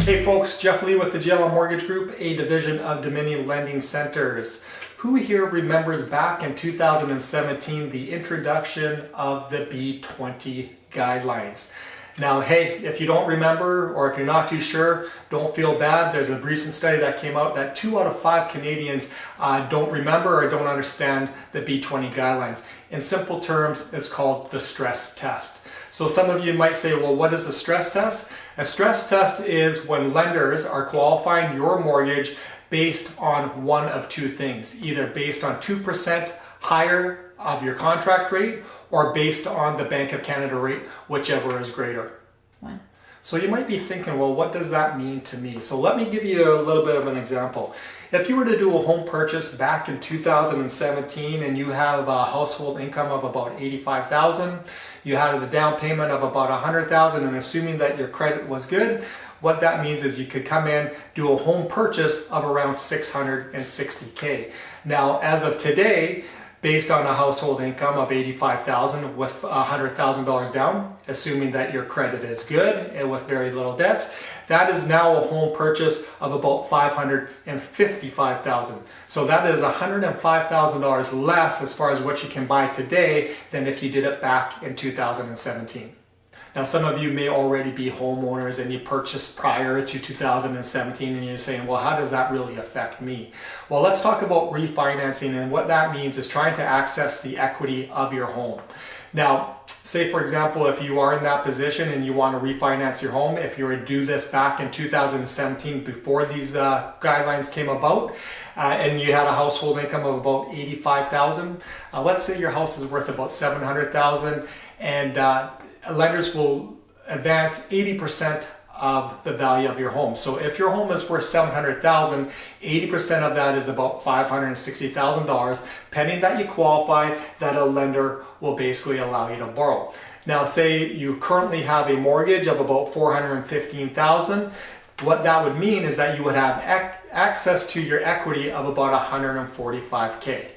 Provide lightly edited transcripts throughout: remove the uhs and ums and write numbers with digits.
Hey folks, Jeff Lee with the GLM Mortgage Group, a division of Dominion Lending Centers. Who here remembers back in 2017 the introduction of the B20 Guidelines? Now, hey, if you don't remember or if you're not too sure, don't feel bad. There's a recent study that came out that 2 out of 5 Canadians don't remember or don't understand the B20 Guidelines. In simple terms, it's called the stress test. So some of you might say, well, what is a stress test? A stress test is when lenders are qualifying your mortgage based on one of two things, either based on 2% higher of your contract rate or based on the Bank of Canada rate, whichever is greater. So you might be thinking, well, what does that mean to me? So let me give you a little bit of an example. If you were to do a home purchase back in 2017 and you have a household income of about $85,000, you had a down payment of about $100,000, and assuming that your credit was good, what that means is you could come in, do a home purchase of around $660K. Now, as of today, based on a household income of $85,000 with $100,000 down, assuming that your credit is good and with very little debts, that is now a home purchase of about $555,000. So that is $105,000 less as far as what you can buy today than if you did it back in 2017. Now, some of you may already be homeowners and you purchased prior to 2017 and you're saying, well, how does that really affect me? Well, let's talk about refinancing, and what that means is trying to access the equity of your home. Now, say for example, if you are in that position and you want to refinance your home, if you were to do this back in 2017 before these guidelines came about, and you had a household income of about $85,000, let's say your house is worth about $700,000, and lenders will advance 80% of the value of your home. So if your home is worth $700,000, 80% of that is about $560,000, pending that you qualify, that a lender will basically allow you to borrow. Now, say you currently have a mortgage of about $415,000. What that would mean is that you would have access to your equity of about $145K.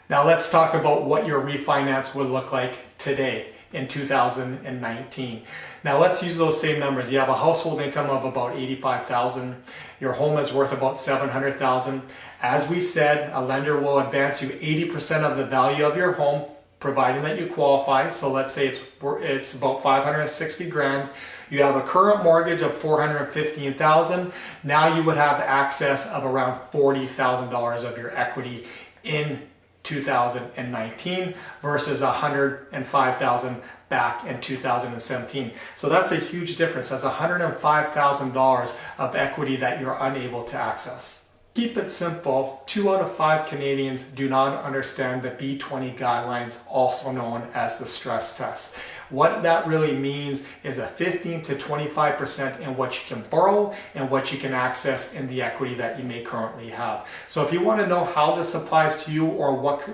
Now let's talk about what your refinance would look like today in 2019. Now let's use those same numbers. You have a household income of about $85,000. Your home is worth about $700,000. As we said, a lender will advance you 80% of the value of your home, providing that you qualify. So let's say it's about $560,000. You have a current mortgage of $415,000. Now you would have access of around $40,000 of your equity in 2019 versus $105,000 back in 2017. So that's a huge difference. That's $105,000 of equity that you're unable to access. Keep it simple. 2 out of 5 Canadians do not understand the B20 guidelines, also known as the stress test. What that really means is a 15 to 25% in what you can borrow and what you can access in the equity that you may currently have. So if you want to know how this applies to you, or what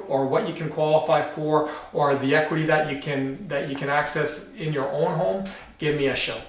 you can qualify for, or the equity that you can access in your own home, give me a shout.